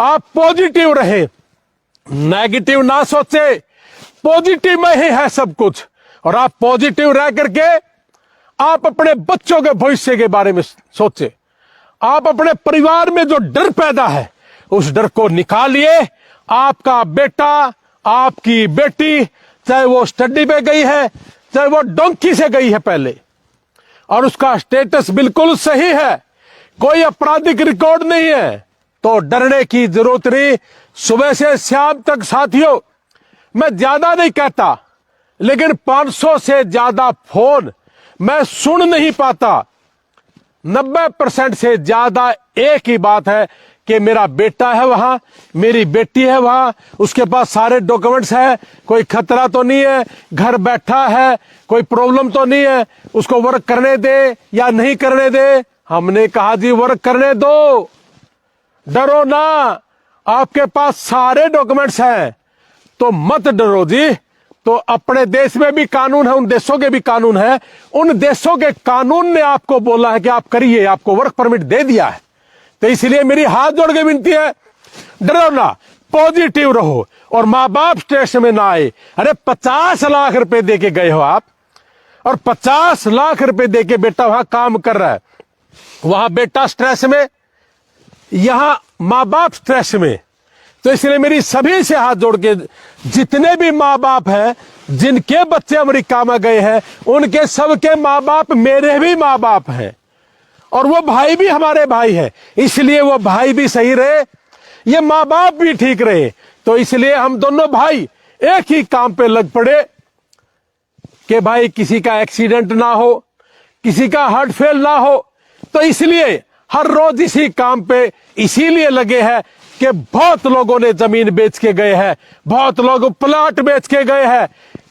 आप पॉजिटिव रहे, नेगेटिव ना सोचे। पॉजिटिव में ही है सब कुछ। और आप पॉजिटिव रह करके आप अपने बच्चों के भविष्य के बारे में सोचे। आप अपने परिवार में जो डर पैदा है उस डर को निकालिए। आपका बेटा, आपकी बेटी, चाहे वो स्टडी पे गई है, चाहे वो डोंकी से गई है पहले, और उसका स्टेटस बिल्कुल सही है, कोई आपराधिक रिकॉर्ड नहीं है, तो डरने की जरूरत नहीं। सुबह से शाम तक साथियों, मैं ज्यादा नहीं कहता, लेकिन 500 से ज्यादा फोन मैं सुन नहीं पाता। 90% से ज्यादा एक ही बात है कि मेरा बेटा है वहां, मेरी बेटी है वहां, उसके पास सारे डॉक्यूमेंट्स है, कोई खतरा तो नहीं है, घर बैठा है, कोई प्रॉब्लम तो नहीं है, उसको वर्क करने दे या नहीं करने दे। हमने कहा जी वर्क करने दो, डरो ना, आपके पास सारे डॉक्यूमेंट्स हैं, तो मत डरो जी। तो अपने देश में भी कानून है, उन देशों के भी कानून है, उन देशों के कानून ने आपको बोला है कि आप करिए, आपको वर्क परमिट दे दिया है। तो इसलिए मेरी हाथ जोड़ के विनती है, डरो ना, पॉजिटिव रहो और माँ बाप स्ट्रेस में ना आए। अरे 50 लाख रुपए दे के गए हो आप, और 50 लाख रुपए दे के बेटा वहां काम कर रहा है, वहां बेटा स्ट्रेस में, यहां माँ बाप स्ट्रेस में। तो इसलिए मेरी सभी से हाथ जोड़ के, जितने भी माँ बाप हैं जिनके बच्चे अमेरिका में गए हैं, उनके सबके माँ बाप मेरे भी माँ बाप हैं, और वो भाई भी हमारे भाई है। इसलिए वो भाई भी सही रहे, ये माँ बाप भी ठीक रहे। तो इसलिए हम दोनों भाई एक ही काम पे लग पड़े कि भाई किसी का एक्सीडेंट ना हो, किसी का हार्ट फेल ना हो। तो इसलिए हर रोज इसी काम पे इसीलिए लगे हैं कि बहुत लोगों ने जमीन बेच के गए हैं, बहुत लोग प्लाट बेच के गए हैं।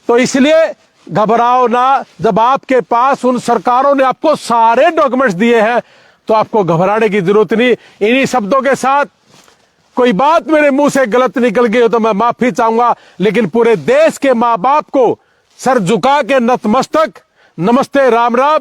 तो इसलिए घबराओ ना, जब आपके पास उन सरकारों ने आपको सारे डॉक्यूमेंट्स दिए हैं तो आपको घबराने की जरूरत नहीं। इन्हीं शब्दों के साथ कोई बात मेरे मुंह से गलत निकल गई हो तो मैं माफी चाहूंगा, लेकिन पूरे देश के माँ बाप को सर झुका के नतमस्तक नमस्ते, राम राम।